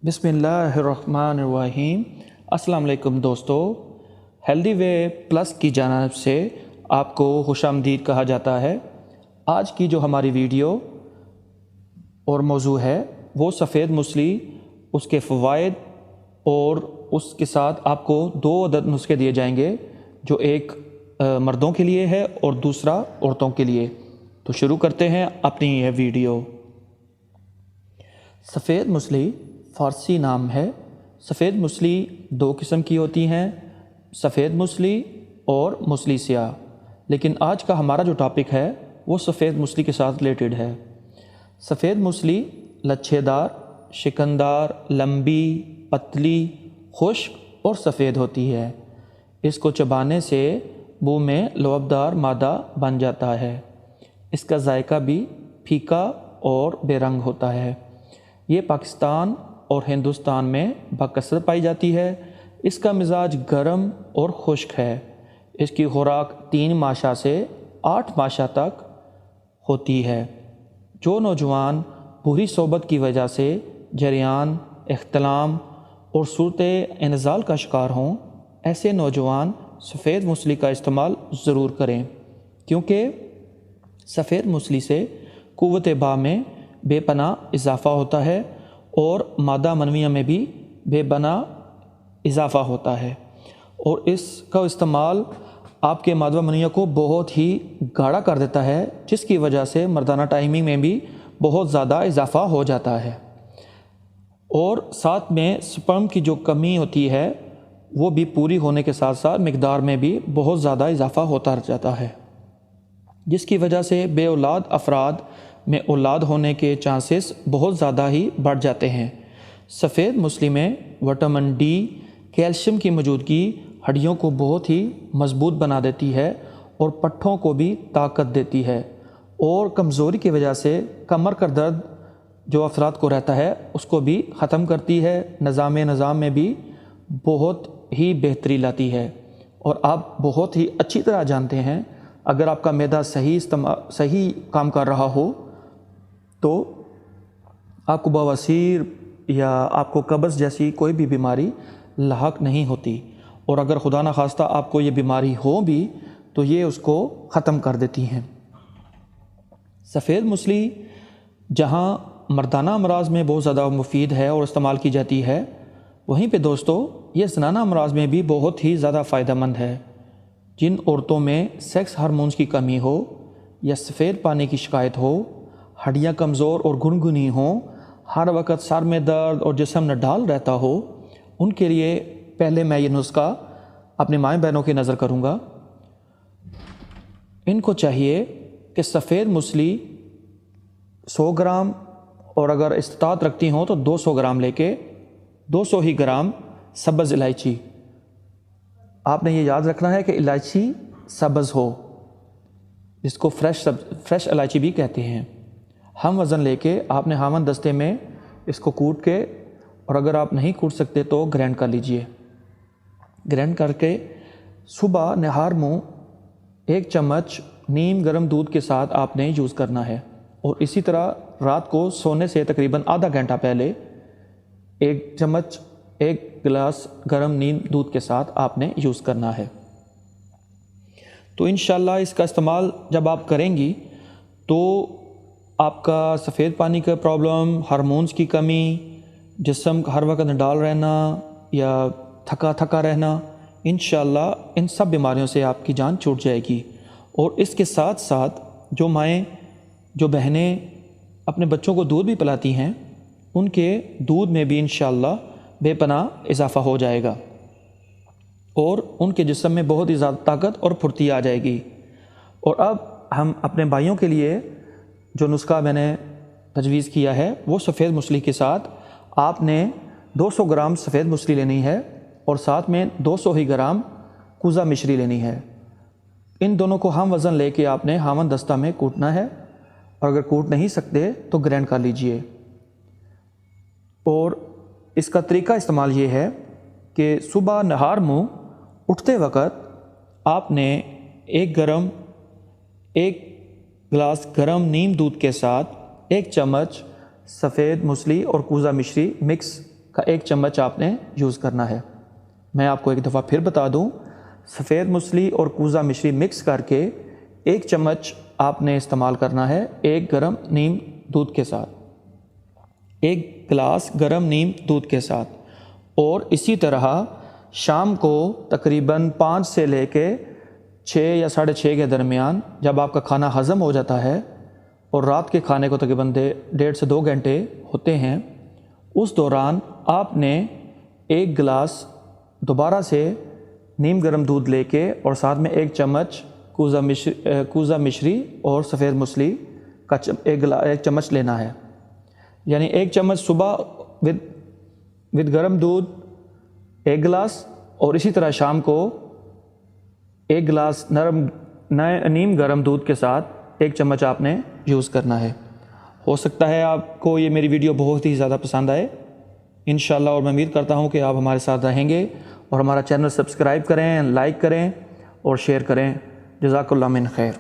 बिस्मिल्लाहिर्रहमानिर्रहीम। अस्सलाम वालेकुम दोस्तों, हेल्दी वे प्लस की जानिब से आपको खुशामदीद कहा जाता है। आज की जो हमारी वीडियो और मौजू है वो सफ़ेद मूसली, उसके फ़वाइद और उसके साथ आपको दो अदद नुस्खे दिए जाएंगे, जो एक मर्दों के लिए है और दूसरा औरतों के लिए। तो शुरू करते हैं अपनी यह वीडियो। सफ़ेद मूसली फ़ारसी नाम है। सफ़ेद मूसली दो किस्म की होती हैं, सफ़ेद मूसली और मूसली स्याह। लेकिन आज का हमारा जो टॉपिक है वो सफ़ेद मूसली के साथ रिलेटेड है। सफ़ेद मूसली लच्छेदार, शिकनदार, लंबी, पतली, खुश्क और सफ़ेद होती है। इसको चबाने से मुंह में लुअबदार मादा बन जाता है। इसका जायका भी फीका और बेरंग होता है। ये पाकिस्तान और हिंदुस्तान में बकसरत पाई जाती है। इसका मिजाज गर्म और खुश्क है। इसकी खुराक 3 माशा से 8 माशा तक होती है। जो नौजवान बुरी सोबत की वजह से जरियान, इख्तिलाम और सूरत इंज़ाल का शिकार हों, ऐसे नौजवान सफ़ेद मूसली का इस्तेमाल ज़रूर करें, क्योंकि सफ़ेद मूसली से क़ुव्वत बा में बेपनाह इजाफ़ा होता है और मादा मनविया में भी बेपनाह इजाफ़ा होता है। और इसका इस्तेमाल आपके मादा मनविया को बहुत ही गाढ़ा कर देता है, जिसकी वजह से मर्दाना टाइमिंग में भी बहुत ज़्यादा इजाफ़ा हो जाता है। और साथ में स्पर्म की जो कमी होती है वो भी पूरी होने के साथ साथ मिकदार में भी बहुत ज़्यादा इजाफ़ा होता जाता है, जिसकी वजह से बे औलाद अफराद में औलाद होने के चांसेस बहुत ज़्यादा ही बढ़ जाते हैं। सफ़ेद मूसली में विटामिन डी, कैल्शियम की मौजूदगी हड्डियों को बहुत ही मजबूत बना देती है और पट्ठों को भी ताकत देती है। और कमज़ोरी की वजह से कमर का दर्द जो अफराद को रहता है उसको भी ख़त्म करती है। निज़ाम में भी बहुत ही बेहतरी लाती है। और आप बहुत ही अच्छी तरह जानते हैं, अगर आपका मैदा सही काम कर रहा हो तो आपको बवासीर या आपको कब्ज़ जैसी कोई भी बीमारी लाहक नहीं होती। और अगर खुदा न खास्ता आपको ये बीमारी हो भी तो ये उसको ख़त्म कर देती हैं। सफ़ेद मूसली जहाँ मर्दाना अमराज में बहुत ज़्यादा मुफीद है और इस्तेमाल की जाती है, वहीं पे दोस्तों ये ज़नाना अमराज में भी बहुत ही ज़्यादा फ़ायदेमंद है। जिन औरतों में सेक्स हार्मोन्स की कमी हो या सफ़ेद पानी की शिकायत हो, हड्डियाँ कमज़ोर और गुनगुनी हों, हर वक्त सर में दर्द और जिस्म नडाल रहता हो, उनके लिए पहले मैं ये नुस्खा अपने माएँ बहनों की नज़र करूँगा। इनको चाहिए कि सफ़ेद मूसली 100 ग्राम, और अगर इस्तात रखती हों तो 200 ग्राम लेके 200 ही ग्राम सब्ज़ इलायची। आपने ये याद रखना है कि इलायची सब्ज़ हो, जिसको फ्रेश इलायची भी कहते हैं। हम वज़न लेके आपने हामन दस्ते में इसको कूट के, और अगर आप नहीं कूट सकते तो ग्राइंड कर लीजिए। ग्राइंड करके सुबह नहार मुँह 1 चम्मच नीम गर्म दूध के साथ आपने यूज़ करना है। और इसी तरह रात को सोने से तकरीबन आधा घंटा पहले 1 गिलास गर्म नीम दूध के साथ आपने यूज़ करना है। तो इंशाल्लाह इसका इस्तेमाल जब आप करेंगी तो आपका सफ़ेद पानी का प्रॉब्लम, हार्मोन्स की कमी, जिस्म हर वक्त नडाल रहना या थका रहना, इंशाल्लाह इन सब बीमारियों से आपकी जान छूट जाएगी। और इसके साथ साथ जो माएँ, जो बहनें अपने बच्चों को दूध भी पिलाती हैं, उनके दूध में भी इंशाल्लाह बेपनाह इजाफ़ा हो जाएगा और उनके जिस्म में बहुत ही ज़्यादा ताकत और फुर्ती आ जाएगी। और अब हम अपने भाइयों के लिए जो नुस्खा मैंने तजवीज़ किया है वो सफ़ेद मूसली के साथ आपने 200 ग्राम सफ़ेद मूसली लेनी है और साथ में 200 ही ग्राम कूज़ा मिश्री लेनी है। इन दोनों को हम वज़न लेके आपने हामन दस्ता में कूटना है, और अगर कूट नहीं सकते तो ग्राइंड कर लीजिए। और इसका तरीका इस्तेमाल ये है कि सुबह नहार मुँह उठते वक़्त आपने एक गिलास गरम नीम दूध के साथ 1 चम्मच सफ़ेद मूसली और कूज़ा मिश्री मिक्स کا 1 چمچ آپ نے یوز کرنا ہے۔ میں آپ کو ایک دفعہ پھر بتا دوں، سفید موسلی اور کوزہ مشری مکس کر کے 1 چمچ آپ نے استعمال کرنا ہے 1 گرم نیم دودھ کے ساتھ، 1 گلاس گرم نیم دودھ کے ساتھ۔ اور اسی طرح شام کو تقریباً 5 سے لے کے 6 یا 6:30 کے درمیان جب آپ کا کھانا ہضم ہو جاتا ہے اور رات کے کھانے کو تقریباً 1.5 سے 2 گھنٹے ہوتے ہیں، اس دوران آپ نے 1 گلاس دوبارہ سے نیم گرم دودھ لے کے اور ساتھ میں 1 چمچ کوزہ مشری اور سفید موسلی کا 1 چمچ لینا ہے۔ یعنی 1 چمچ صبح ود گرم دودھ 1 گلاس، اور اسی طرح شام کو 1 گلاس نیم گرم دودھ کے ساتھ 1 چمچ آپ نے یوز کرنا ہے۔ ہو سکتا ہے آپ کو یہ میری ویڈیو بہت ہی زیادہ پسند آئے انشاءاللہ، اور میں امید کرتا ہوں کہ آپ ہمارے ساتھ رہیں گے اور ہمارا چینل سبسکرائب کریں، لائک کریں اور شیئر کریں۔ جزاک اللہ من خیر۔